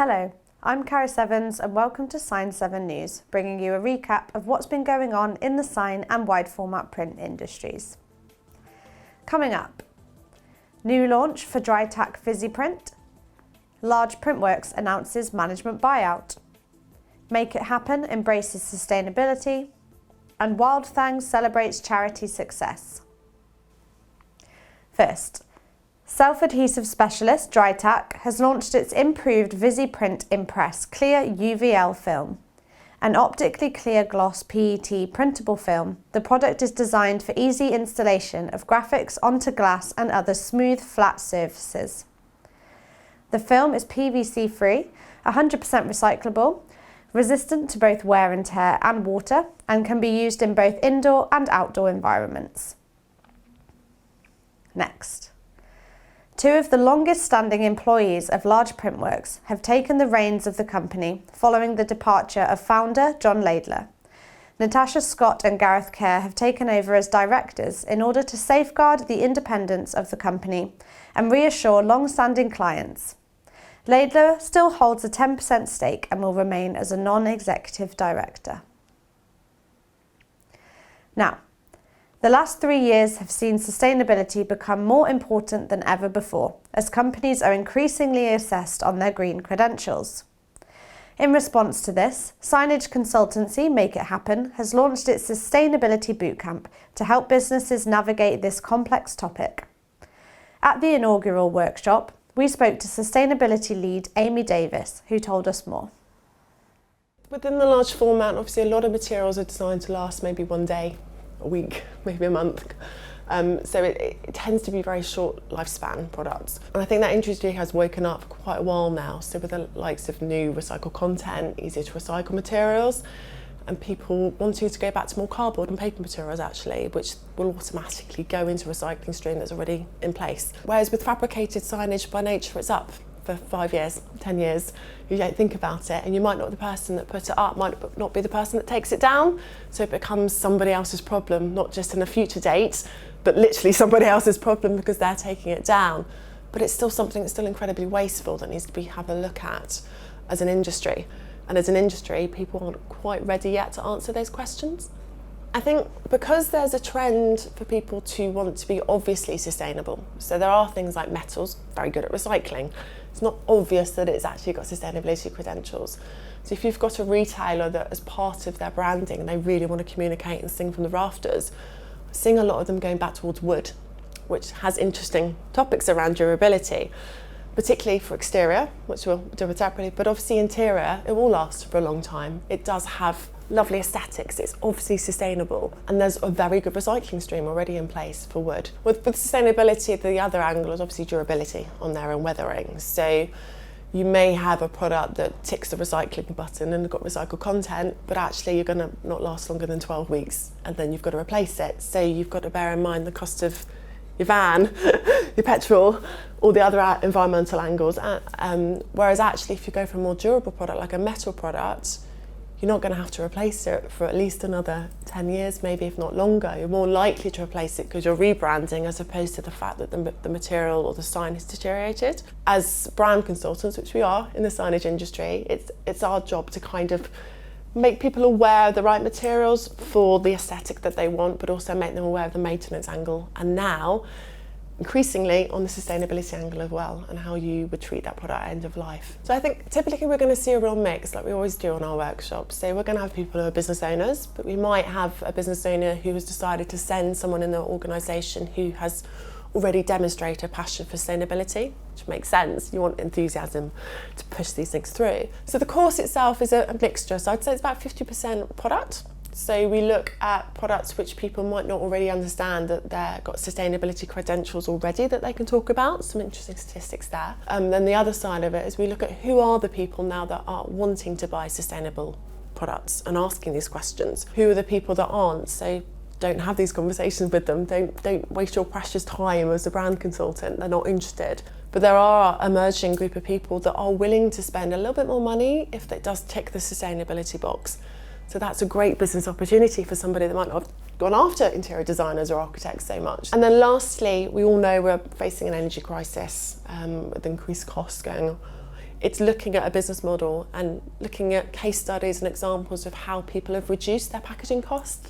Hello, I'm Caris Evans and welcome to Sign 7 News, bringing you a recap of what's been going on in the sign and wide format print industries. Coming up, new launch for Drytac ViziPrint, large printworks announces management buyout, Make It Happen embraces sustainability, and Wild Thang celebrates charity success. First, self-adhesive specialist Drytac has launched its improved ViziPrint Impress Clear UVL film. An optically clear gloss PET printable film, the product is designed for easy installation of graphics onto glass and other smooth, flat surfaces. The film is PVC free, 100% recyclable, resistant to both wear and tear and water, and can be used in both indoor and outdoor environments. Next. Two of the longest standing employees of large printworks have taken the reins of the company following the departure of founder John Laidler. Natasha Scott and Gareth Kerr have taken over as directors in order to safeguard the independence of the company and reassure long-standing clients. Laidler still holds a 10% stake and will remain as a non-executive director. Now, the last 3 years have seen sustainability become more important than ever before, as companies are increasingly assessed on their green credentials. In response to this, signage consultancy Make It Happen has launched its Sustainability Bootcamp to help businesses navigate this complex topic. At the inaugural workshop, we spoke to sustainability lead Amy Davis, who told us more. Within the large format, obviously a lot of materials are designed to last maybe one day, a week, maybe a month. So it tends to be very short lifespan products. And I think that industry has woken up for quite a while now. So with the likes of new recycled content, easier to recycle materials, and people wanting to go back to more cardboard and paper materials actually, which will automatically go into a recycling stream that's already in place. Whereas with fabricated signage, by nature it's up for 5 years, 10 years, you don't think about it, and you might not be the person that put it up, might not be the person that takes it down, so it becomes somebody else's problem, not just in a future date, but literally somebody else's problem because they're taking it down. But it's still something that's still incredibly wasteful that needs to be had a look at as an industry. And as an industry, people aren't quite ready yet to answer those questions. I think because there's a trend for people to want to be obviously sustainable, so there are things like metals, very good at recycling. It's not obvious that it's actually got sustainability credentials. So if you've got a retailer that as part of their branding, they really want to communicate and sing from the rafters, I'm seeing a lot of them going back towards wood, which has interesting topics around durability, particularly for exterior, which we'll do with separately, but obviously interior, it will last for a long time. It does have lovely aesthetics, it's obviously sustainable, and there's a very good recycling stream already in place for wood. With sustainability, the other angle is obviously durability on there and weathering. So you may have a product that ticks the recycling button and got recycled content, but actually you're gonna not last longer than 12 weeks, and then you've got to replace it. So you've got to bear in mind the cost of your van, your petrol, all the other environmental angles. Whereas actually if you go for a more durable product, like a metal product, you're not going to have to replace it for at least another 10 years, maybe if not longer. You're more likely to replace it because you're rebranding as opposed to the fact that the material or the sign has deteriorated. As brand consultants, which we are in the signage industry, it's our job to kind of make people aware of the right materials for the aesthetic that they want, but also make them aware of the maintenance angle. And now, increasingly on the sustainability angle as well, and how you would treat that product at end of life. So I think typically we're going to see a real mix, like we always do on our workshops. So we're going to have people who are business owners, but we might have a business owner who has decided to send someone in their organisation who has already demonstrated a passion for sustainability, which makes sense. You want enthusiasm to push these things through. So the course itself is a mixture. So I'd say it's about 50% product. So we look at products which people might not already understand that they've got sustainability credentials already that they can talk about, some interesting statistics there. Then the other side of it is we look at who are the people now that are wanting to buy sustainable products and asking these questions. Who are the people that aren't? So don't have these conversations with them. Don't waste your precious time as a brand consultant. They're not interested. But there are an emerging group of people that are willing to spend a little bit more money if it does tick the sustainability box. So that's a great business opportunity for somebody that might not have gone after interior designers or architects so much. And then lastly, we all know we're facing an energy crisis with increased costs going It's looking at a business model and looking at case studies and examples of how people have reduced their packaging costs,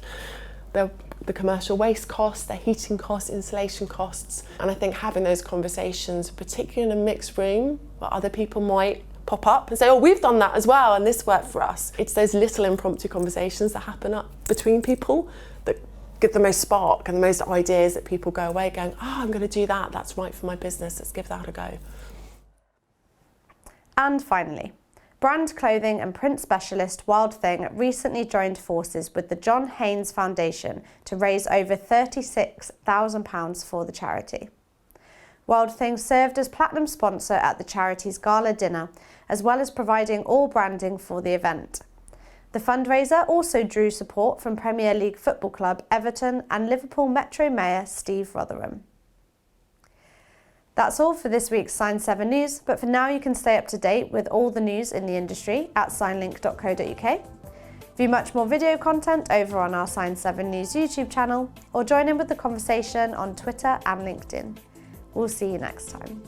the commercial waste costs, their heating costs, installation costs. And I think having those conversations, particularly in a mixed room where other people might pop up and say, oh, we've done that as well and this worked for us. It's those little impromptu conversations that happen up between people that give the most spark and the most ideas, that people go away going, oh, I'm going to do that, that's right for my business, let's give that a go. And finally, brand clothing and print specialist Wild Thang recently joined forces with the John Haynes Foundation to raise over £36,000 for the charity. Wild Thang served as platinum sponsor at the charity's gala dinner, as well as providing all branding for the event. The fundraiser also drew support from Premier League football club Everton and Liverpool Metro Mayor Steve Rotherham. That's all for this week's Sign 7 News, but for now you can stay up to date with all the news in the industry at signlink.co.uk. View much more video content over on our Sign 7 News YouTube channel, or join in with the conversation on Twitter and LinkedIn. We'll see you next time.